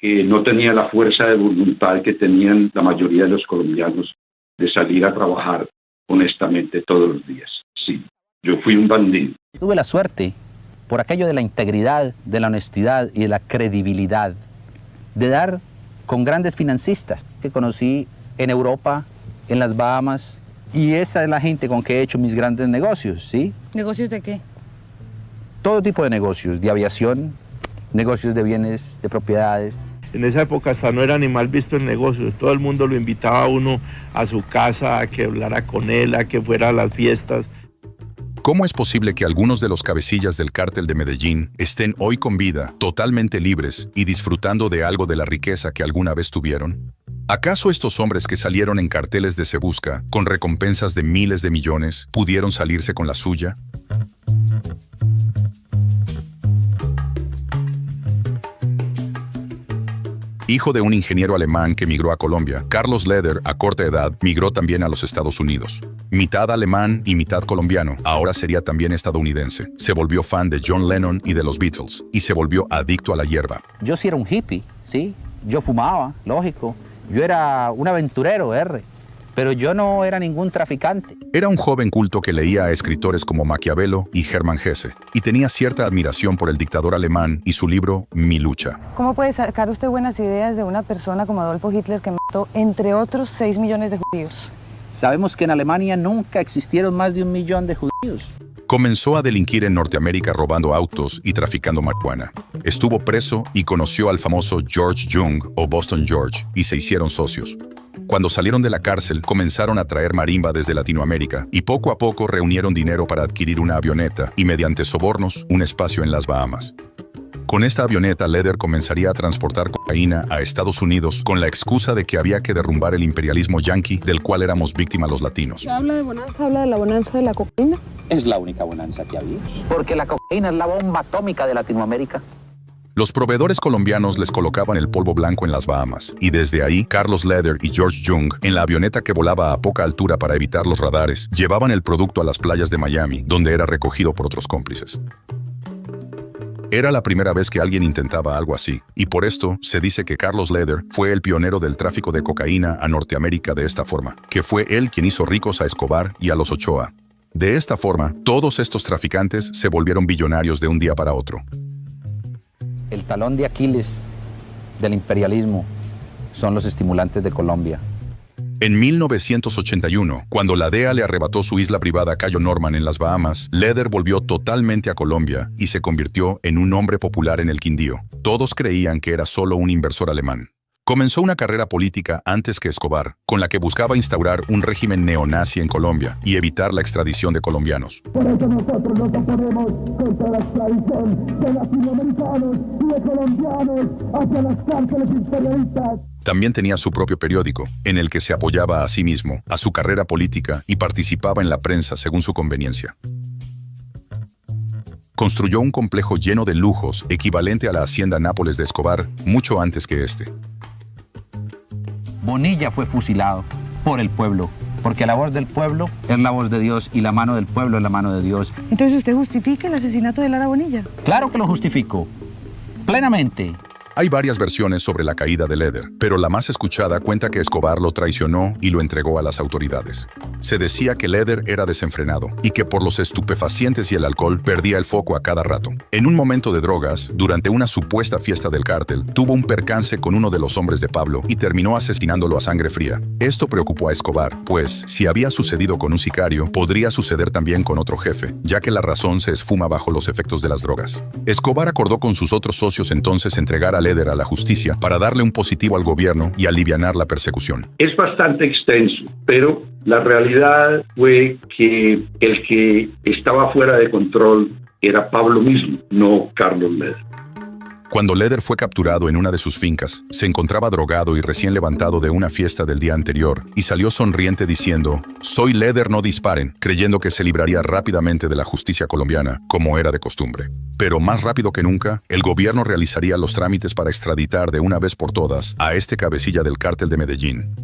que no tenía la fuerza de voluntad que tenían la mayoría de los colombianos de salir a trabajar honestamente todos los días. Sí, yo fui un bandido. Tuve la suerte, por aquello de la integridad, de la honestidad y de la credibilidad, de dar con grandes financistas que conocí en Europa, en las Bahamas, y esa es la gente con que he hecho mis grandes negocios, ¿sí? ¿Negocios de qué? Todo tipo de negocios, de aviación, negocios de bienes, de propiedades. En esa época hasta no era ni mal visto el negocio, todo el mundo lo invitaba a uno a su casa, a que hablara con él, a que fuera a las fiestas. ¿Cómo es posible que algunos de los cabecillas del cártel de Medellín estén hoy con vida, totalmente libres y disfrutando de algo de la riqueza que alguna vez tuvieron? ¿Acaso estos hombres que salieron en carteles de Se Busca, con recompensas de miles de millones, pudieron salirse con la suya? Hijo de un ingeniero alemán que migró a Colombia, Carlos Leder, a corta edad, migró también a los Estados Unidos. Mitad alemán y mitad colombiano, ahora sería también estadounidense. Se volvió fan de John Lennon y de los Beatles, y se volvió adicto a la hierba. Yo sí era un hippie, ¿sí? Yo fumaba, lógico. Yo era un aventurero, pero yo no era ningún traficante. Era un joven culto que leía a escritores como Maquiavelo y Hermann Hesse, y tenía cierta admiración por el dictador alemán y su libro Mi lucha. ¿Cómo puede sacar usted buenas ideas de una persona como Adolfo Hitler que mató, entre otros, 6 millones de judíos? Sabemos que en Alemania nunca existieron más de 1 millón de judíos. Comenzó a delinquir en Norteamérica robando autos y traficando marihuana. Estuvo preso y conoció al famoso George Jung o Boston George y se hicieron socios. Cuando salieron de la cárcel, comenzaron a traer marimba desde Latinoamérica y poco a poco reunieron dinero para adquirir una avioneta y mediante sobornos un espacio en las Bahamas. Con esta avioneta, Leder comenzaría a transportar cocaína a Estados Unidos con la excusa de que había que derrumbar el imperialismo yanqui del cual éramos víctimas los latinos. ¿Habla de bonanza? ¿Habla de la bonanza de la cocaína? Es la única bonanza que había. Porque la cocaína es la bomba atómica de Latinoamérica. Los proveedores colombianos les colocaban el polvo blanco en las Bahamas, y desde ahí, Carlos Leder y George Jung, en la avioneta que volaba a poca altura para evitar los radares, llevaban el producto a las playas de Miami, donde era recogido por otros cómplices. Era la primera vez que alguien intentaba algo así, y por esto se dice que Carlos Leder fue el pionero del tráfico de cocaína a Norteamérica de esta forma, que fue él quien hizo ricos a Escobar y a los Ochoa. De esta forma, todos estos traficantes se volvieron billonarios de un día para otro. El talón de Aquiles del imperialismo son los estimulantes de Colombia. En 1981, cuando la DEA le arrebató su isla privada Cayo Norman en las Bahamas, Leder volvió totalmente a Colombia y se convirtió en un hombre popular en el Quindío. Todos creían que era solo un inversor alemán. Comenzó una carrera política antes que Escobar, con la que buscaba instaurar un régimen neonazi en Colombia y evitar la extradición de colombianos. Por eso nosotros nos oponemos contra la extradición de latinoamericanos y de colombianos hacia las cárceles imperialistas. También tenía su propio periódico, en el que se apoyaba a sí mismo, a su carrera política y participaba en la prensa según su conveniencia. Construyó un complejo lleno de lujos, equivalente a la hacienda Nápoles de Escobar, mucho antes que este. Bonilla fue fusilado por el pueblo, porque la voz del pueblo es la voz de Dios y la mano del pueblo es la mano de Dios. Entonces, ¿usted justifica el asesinato de Lara Bonilla? Claro que lo justifico, plenamente. Hay varias versiones sobre la caída de Leder, pero la más escuchada cuenta que Escobar lo traicionó y lo entregó a las autoridades. Se decía que Leder era desenfrenado y que por los estupefacientes y el alcohol perdía el foco a cada rato. En un momento de drogas, durante una supuesta fiesta del cártel, tuvo un percance con uno de los hombres de Pablo y terminó asesinándolo a sangre fría. Esto preocupó a Escobar, pues, si había sucedido con un sicario, podría suceder también con otro jefe, ya que la razón se esfuma bajo los efectos de las drogas. Escobar acordó con sus otros socios entonces entregar a Leder a la justicia para darle un positivo al gobierno y alivianar la persecución. Es bastante extenso, pero la realidad fue que el que estaba fuera de control era Pablo mismo, no Carlos Leder. Cuando Leder fue capturado en una de sus fincas, se encontraba drogado y recién levantado de una fiesta del día anterior y salió sonriente diciendo: «Soy Leder, no disparen», creyendo que se libraría rápidamente de la justicia colombiana, como era de costumbre. Pero más rápido que nunca, el gobierno realizaría los trámites para extraditar de una vez por todas a este cabecilla del cártel de Medellín.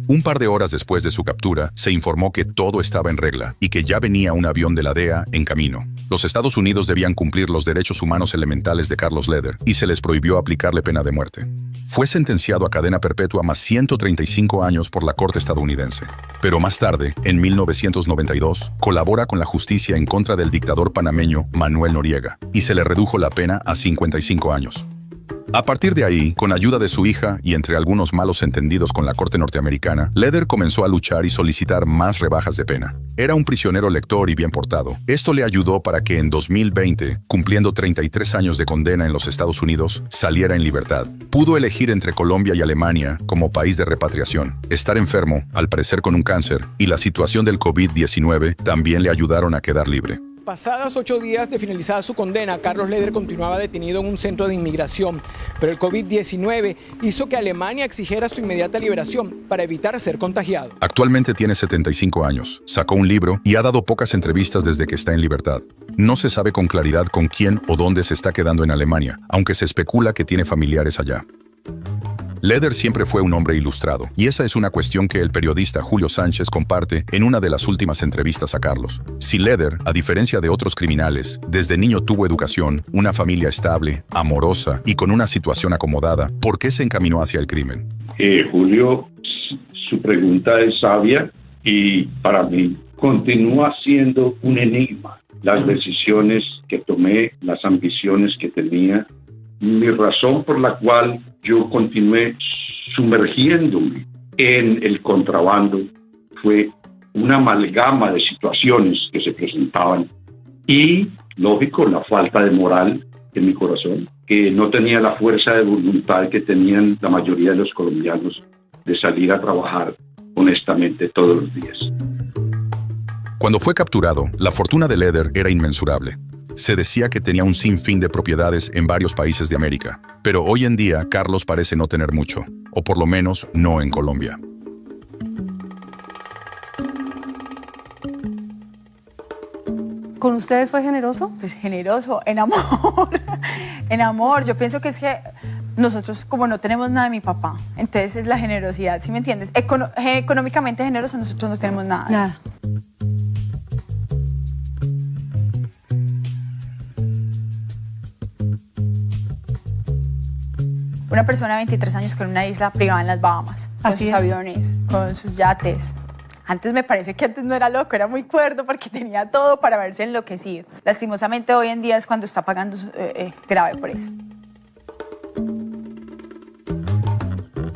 Un par de horas después de su captura, se informó que todo estaba en regla y que ya venía un avión de la DEA en camino. Los Estados Unidos debían cumplir los derechos humanos elementales de Carlos Leder y se les prohibió aplicarle pena de muerte. Fue sentenciado a cadena perpetua más 135 años por la Corte estadounidense. Pero más tarde, en 1992, colabora con la justicia en contra del dictador panameño Manuel Noriega y se le redujo la pena a 55 años. A partir de ahí, con ayuda de su hija y entre algunos malos entendidos con la corte norteamericana, Leder comenzó a luchar y solicitar más rebajas de pena. Era un prisionero lector y bien portado. Esto le ayudó para que en 2020, cumpliendo 33 años de condena en los Estados Unidos, saliera en libertad. Pudo elegir entre Colombia y Alemania como país de repatriación. Estar enfermo, al parecer con un cáncer, y la situación del COVID-19 también le ayudaron a quedar libre. Pasados 8 días de finalizada su condena, Carlos Leder continuaba detenido en un centro de inmigración, pero el COVID-19 hizo que Alemania exigiera su inmediata liberación para evitar ser contagiado. Actualmente tiene 75 años, sacó un libro y ha dado pocas entrevistas desde que está en libertad. No se sabe con claridad con quién o dónde se está quedando en Alemania, aunque se especula que tiene familiares allá. Leder siempre fue un hombre ilustrado, y esa es una cuestión que el periodista Julio Sánchez comparte en una de las últimas entrevistas a Carlos. Si Leder, a diferencia de otros criminales, desde niño tuvo educación, una familia estable, amorosa y con una situación acomodada, ¿por qué se encaminó hacia el crimen? Julio, su pregunta es sabia y para mí continúa siendo un enigma. Las decisiones que tomé, las ambiciones que tenía, mi razón por la cual yo continué sumergiéndome en el contrabando fue una amalgama de situaciones que se presentaban y, lógico, la falta de moral en mi corazón, que no tenía la fuerza de voluntad que tenían la mayoría de los colombianos de salir a trabajar honestamente todos los días. Cuando fue capturado, la fortuna de Leder era inmensurable. Se decía que tenía un sinfín de propiedades en varios países de América, pero hoy en día Carlos parece no tener mucho, o por lo menos no en Colombia. ¿Con ustedes fue generoso? Pues generoso, en amor, en amor. Yo pienso que es que nosotros como no tenemos nada de mi papá, entonces es la generosidad, ¿sí me entiendes? Económicamente generoso nosotros no tenemos nada. Nada. Una persona de 23 años con una isla privada en las Bahamas, con Así sus es. aviones, con sus yates. Antes me parece que antes no era loco, era muy cuerdo porque tenía todo para verse enloquecido. Lastimosamente hoy en día es cuando está pagando grave por eso.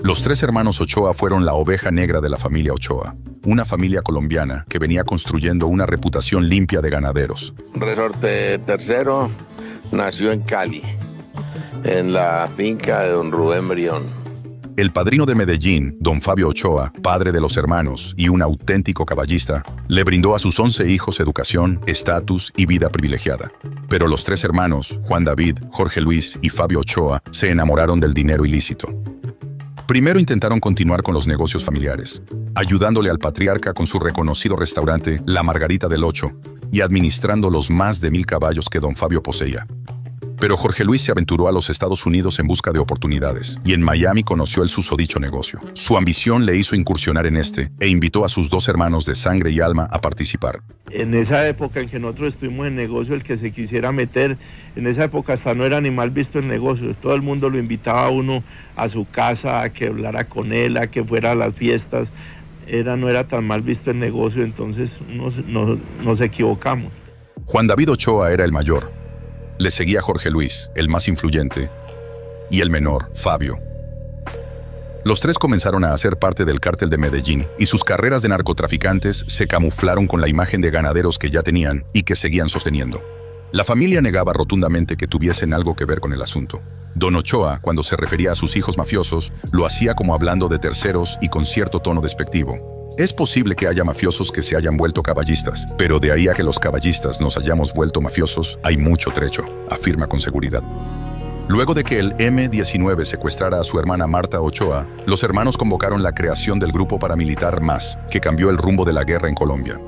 Los tres hermanos Ochoa fueron la oveja negra de la familia Ochoa, una familia colombiana que venía construyendo una reputación limpia de ganaderos. Resorte Tercero nació en Cali, en la finca de don Rubén Brión. El padrino de Medellín, don Fabio Ochoa, padre de los hermanos y un auténtico caballista, le brindó a sus 11 hijos educación, estatus y vida privilegiada. Pero los tres hermanos, Juan David, Jorge Luis y Fabio Ochoa, se enamoraron del dinero ilícito. Primero intentaron continuar con los negocios familiares, ayudándole al patriarca con su reconocido restaurante La Margarita del Ocho y administrando los más de 1000 caballos que don Fabio poseía. Pero Jorge Luis se aventuró a los Estados Unidos en busca de oportunidades y en Miami conoció el susodicho negocio. Su ambición le hizo incursionar en este e invitó a sus dos hermanos de sangre y alma a participar. En esa época en que nosotros estuvimos en negocio, el que se quisiera meter, en esa época hasta no era ni mal visto el negocio. Todo el mundo lo invitaba a uno a su casa, a que hablara con él, a que fuera a las fiestas. No era tan mal visto el negocio, entonces nos equivocamos. Juan David Ochoa era el mayor. Le seguía Jorge Luis, el más influyente, y el menor, Fabio. Los tres comenzaron a hacer parte del cártel de Medellín y sus carreras de narcotraficantes se camuflaron con la imagen de ganaderos que ya tenían y que seguían sosteniendo. La familia negaba rotundamente que tuviesen algo que ver con el asunto. Don Ochoa, cuando se refería a sus hijos mafiosos, lo hacía como hablando de terceros y con cierto tono despectivo. Es posible que haya mafiosos que se hayan vuelto caballistas, pero de ahí a que los caballistas nos hayamos vuelto mafiosos, hay mucho trecho, afirma con seguridad. Luego de que el M-19 secuestrara a su hermana Marta Ochoa, los hermanos convocaron la creación del grupo paramilitar MAS, que cambió el rumbo de la guerra en Colombia.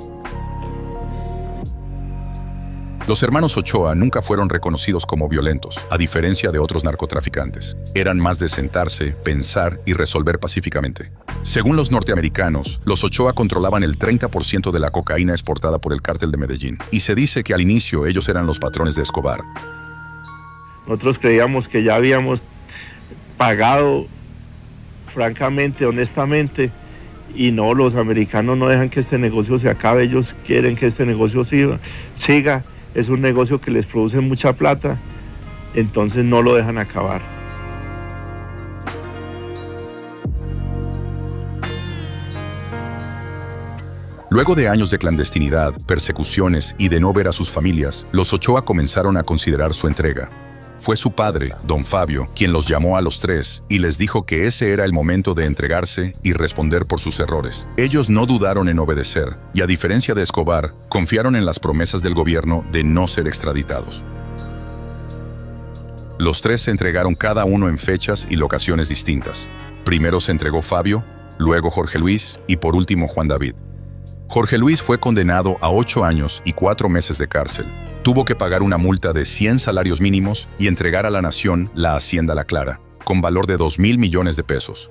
Los hermanos Ochoa nunca fueron reconocidos como violentos, a diferencia de otros narcotraficantes. Eran más de sentarse, pensar y resolver pacíficamente. Según los norteamericanos, los Ochoa controlaban el 30% de la cocaína exportada por el cártel de Medellín, y se dice que al inicio ellos eran los patrones de Escobar. Nosotros creíamos que ya habíamos pagado francamente, honestamente, y no, los americanos no dejan que este negocio se acabe, ellos quieren que este negocio siga. Es un negocio que les produce mucha plata, entonces no lo dejan acabar. Luego de años de clandestinidad, persecuciones y de no ver a sus familias, los Ochoa comenzaron a considerar su entrega. Fue su padre, don Fabio, quien los llamó a los tres y les dijo que ese era el momento de entregarse y responder por sus errores. Ellos no dudaron en obedecer y, a diferencia de Escobar, confiaron en las promesas del gobierno de no ser extraditados. Los tres se entregaron cada uno en fechas y locaciones distintas. Primero se entregó Fabio, luego Jorge Luis y por último Juan David. Jorge Luis fue condenado a 8 años y 4 meses de cárcel. Tuvo que pagar una multa de 100 salarios mínimos y entregar a la nación la Hacienda La Clara, con valor de 2.000 millones de pesos.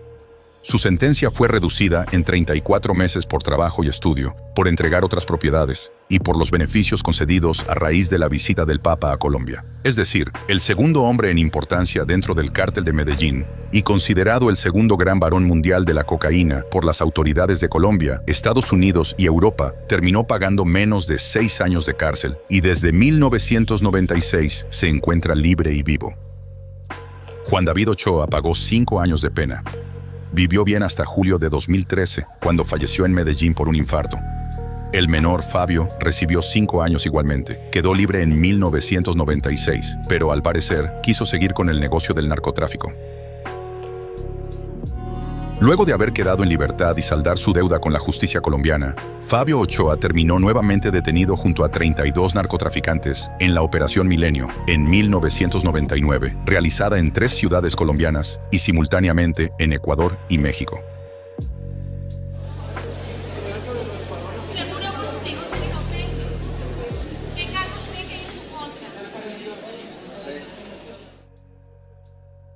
Su sentencia fue reducida en 34 meses por trabajo y estudio, por entregar otras propiedades y por los beneficios concedidos a raíz de la visita del Papa a Colombia. Es decir, el segundo hombre en importancia dentro del cártel de Medellín y considerado el segundo gran varón mundial de la cocaína por las autoridades de Colombia, Estados Unidos y Europa, terminó pagando menos de 6 años de cárcel y desde 1996 se encuentra libre y vivo. Juan David Ochoa pagó 5 años de pena. Vivió bien hasta julio de 2013, cuando falleció en Medellín por un infarto. El menor, Fabio, recibió 5 años igualmente. Quedó libre en 1996, pero al parecer quiso seguir con el negocio del narcotráfico. Luego de haber quedado en libertad y saldar su deuda con la justicia colombiana, Fabio Ochoa terminó nuevamente detenido junto a 32 narcotraficantes en la Operación Milenio en 1999, realizada en 3 ciudades colombianas y simultáneamente en Ecuador y México.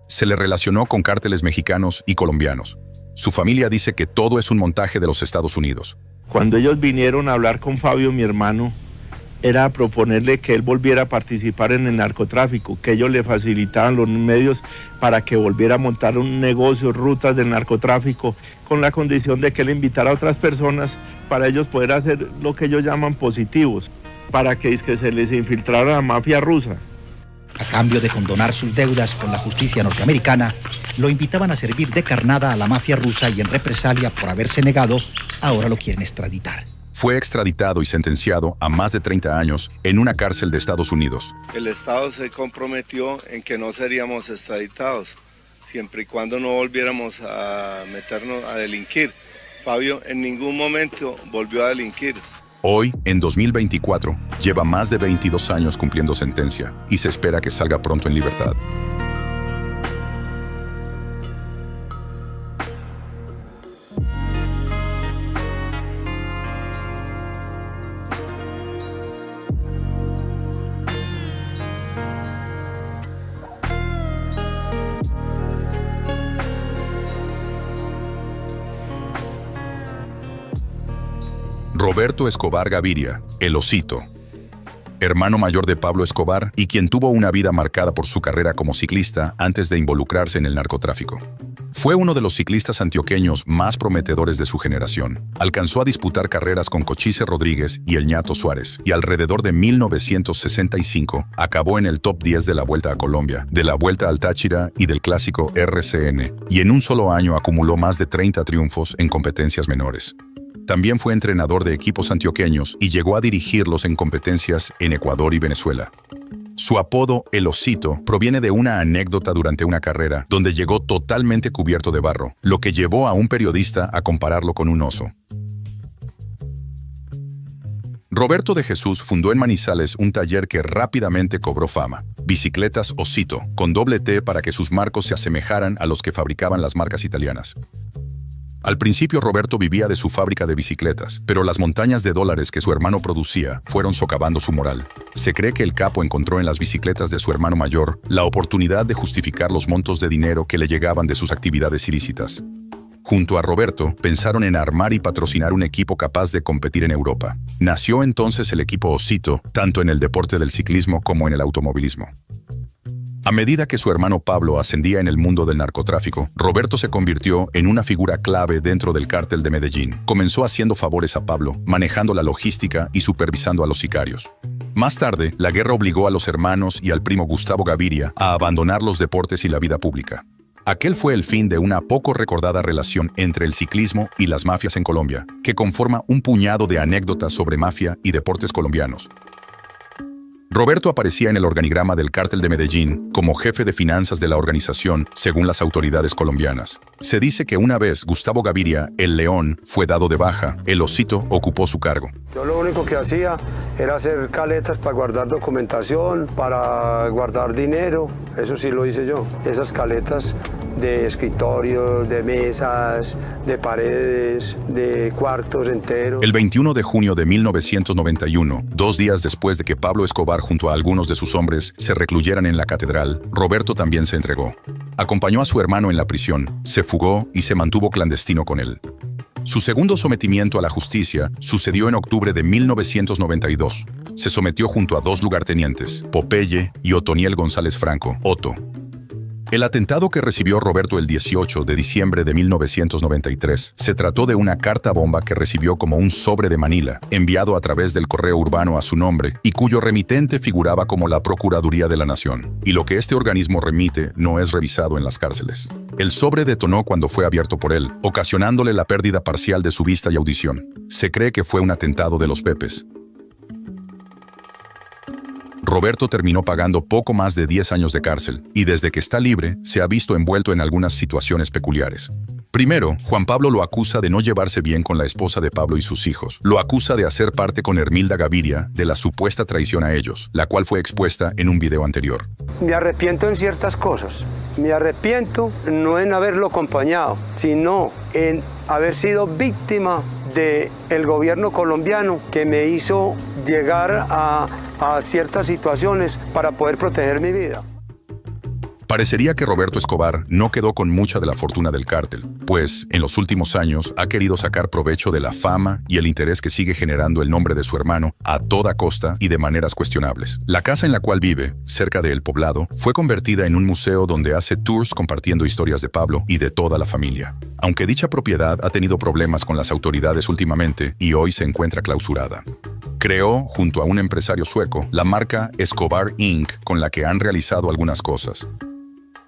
Se le relacionó con cárteles mexicanos y colombianos. Su familia dice que todo es un montaje de los Estados Unidos. Cuando ellos vinieron a hablar con Fabio, mi hermano, era proponerle que él volviera a participar en el narcotráfico, que ellos le facilitaban los medios para que volviera a montar un negocio, rutas del narcotráfico, con la condición de que él invitara a otras personas para ellos poder hacer lo que ellos llaman positivos, para que se les infiltrara la mafia rusa. A cambio de condonar sus deudas con la justicia norteamericana, lo invitaban a servir de carnada a la mafia rusa y en represalia por haberse negado, ahora lo quieren extraditar. Fue extraditado y sentenciado a más de 30 años en una cárcel de Estados Unidos. El Estado se comprometió en que no seríamos extraditados, siempre y cuando no volviéramos a meternos a delinquir. Fabio en ningún momento volvió a delinquir. Hoy, en 2024, lleva más de 22 años cumpliendo sentencia y se espera que salga pronto en libertad. Roberto Escobar Gaviria, el Osito, hermano mayor de Pablo Escobar y quien tuvo una vida marcada por su carrera como ciclista antes de involucrarse en el narcotráfico. Fue uno de los ciclistas antioqueños más prometedores de su generación. Alcanzó a disputar carreras con Cochise Rodríguez y el Ñato Suárez, y alrededor de 1965 acabó en el top 10 de la Vuelta a Colombia, de la Vuelta al Táchira y del clásico RCN, y en un solo año acumuló más de 30 triunfos en competencias menores. También fue entrenador de equipos antioqueños y llegó a dirigirlos en competencias en Ecuador y Venezuela. Su apodo, El Osito, proviene de una anécdota durante una carrera donde llegó totalmente cubierto de barro, lo que llevó a un periodista a compararlo con un oso. Roberto de Jesús fundó en Manizales un taller que rápidamente cobró fama, Bicicletas Osito, con doble T para que sus marcos se asemejaran a los que fabricaban las marcas italianas. Al principio Roberto vivía de su fábrica de bicicletas, pero las montañas de dólares que su hermano producía fueron socavando su moral. Se cree que el capo encontró en las bicicletas de su hermano mayor la oportunidad de justificar los montos de dinero que le llegaban de sus actividades ilícitas. Junto a Roberto, pensaron en armar y patrocinar un equipo capaz de competir en Europa. Nació entonces el equipo Osito, tanto en el deporte del ciclismo como en el automovilismo. A medida que su hermano Pablo ascendía en el mundo del narcotráfico, Roberto se convirtió en una figura clave dentro del cártel de Medellín. Comenzó haciendo favores a Pablo, manejando la logística y supervisando a los sicarios. Más tarde, la guerra obligó a los hermanos y al primo Gustavo Gaviria a abandonar los deportes y la vida pública. Aquel fue el fin de una poco recordada relación entre el ciclismo y las mafias en Colombia, que conforma un puñado de anécdotas sobre mafia y deportes colombianos. Roberto aparecía en el organigrama del cártel de Medellín como jefe de finanzas de la organización, según las autoridades colombianas. Se dice que una vez Gustavo Gaviria, el León, fue dado de baja, el Osito ocupó su cargo. Yo lo único que hacía era hacer caletas para guardar documentación, para guardar dinero, eso sí lo hice yo. Esas caletas de escritorios, de mesas, de paredes, de cuartos enteros. El 21 de junio de 1991, 2 días después de que Pablo Escobar junto a algunos de sus hombres se recluyeran en la catedral, Roberto también se entregó. Acompañó a su hermano en la prisión, se fugó y se mantuvo clandestino con él. Su segundo sometimiento a la justicia sucedió en octubre de 1992. Se sometió junto a 2 lugartenientes, Popeye y Otoniel González Franco, Otto. El atentado que recibió Roberto el 18 de diciembre de 1993 se trató de una carta bomba que recibió como un sobre de Manila, enviado a través del correo urbano a su nombre y cuyo remitente figuraba como la Procuraduría de la Nación. Y lo que este organismo remite no es revisado en las cárceles. El sobre detonó cuando fue abierto por él, ocasionándole la pérdida parcial de su vista y audición. Se cree que fue un atentado de los Pepes. Roberto terminó pagando poco más de 10 años de cárcel, y desde que está libre, se ha visto envuelto en algunas situaciones peculiares. Primero, Juan Pablo lo acusa de no llevarse bien con la esposa de Pablo y sus hijos. Lo acusa de hacer parte con Hermilda Gaviria de la supuesta traición a ellos, la cual fue expuesta en un video anterior. Me arrepiento en ciertas cosas. Me arrepiento no en haberlo acompañado, sino en haber sido víctima del gobierno colombiano que me hizo llegar a ciertas situaciones para poder proteger mi vida. Parecería que Roberto Escobar no quedó con mucha de la fortuna del cártel, pues en los últimos años ha querido sacar provecho de la fama y el interés que sigue generando el nombre de su hermano a toda costa y de maneras cuestionables. La casa en la cual vive, cerca de El Poblado, fue convertida en un museo donde hace tours compartiendo historias de Pablo y de toda la familia. Aunque dicha propiedad ha tenido problemas con las autoridades últimamente y hoy se encuentra clausurada. Creó, junto a un empresario sueco, la marca Escobar Inc., con la que han realizado algunas cosas.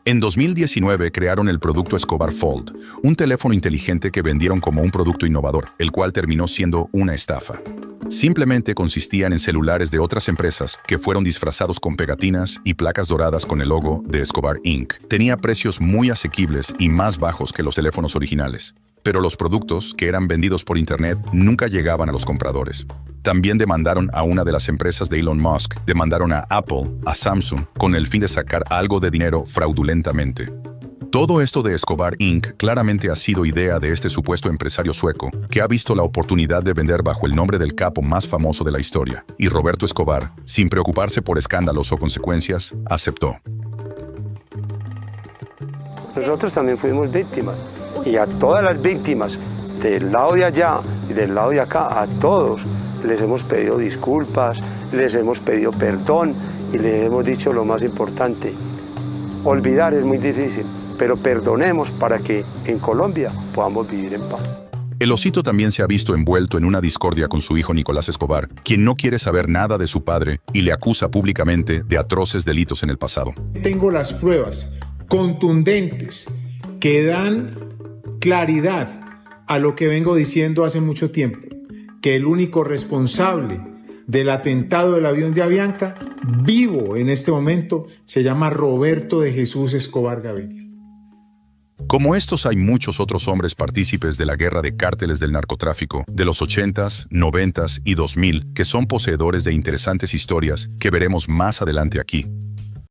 En 2019 crearon el producto Escobar Fold, un teléfono inteligente que vendieron como un producto innovador, el cual terminó siendo una estafa. Simplemente consistían en celulares de otras empresas que fueron disfrazados con pegatinas y placas doradas con el logo de Escobar Inc. Tenía precios muy asequibles y más bajos que los teléfonos originales. Pero los productos, que eran vendidos por internet, nunca llegaban a los compradores. También demandaron a una de las empresas de Elon Musk, demandaron a Apple, a Samsung, con el fin de sacar algo de dinero fraudulentamente. Todo esto de Escobar Inc. claramente ha sido idea de este supuesto empresario sueco, que ha visto la oportunidad de vender bajo el nombre del capo más famoso de la historia. Y Roberto Escobar, sin preocuparse por escándalos o consecuencias, aceptó. Nosotros también fuimos víctimas. Y a todas las víctimas, del lado de allá y del lado de acá, a todos les hemos pedido disculpas, les hemos pedido perdón y les hemos dicho lo más importante: olvidar es muy difícil, pero perdonemos para que en Colombia podamos vivir en paz. El Osito también se ha visto envuelto en una discordia con su hijo Nicolás Escobar, quien no quiere saber nada de su padre y le acusa públicamente de atroces delitos en el pasado. Tengo las pruebas contundentes que dan claridad a lo que vengo diciendo hace mucho tiempo, que el único responsable del atentado del avión de Avianca, vivo en este momento, se llama Roberto de Jesús Escobar Gaviria. Como estos hay muchos otros hombres partícipes de la guerra de cárteles del narcotráfico de los 80s, 90s y 2000 que son poseedores de interesantes historias que veremos más adelante aquí.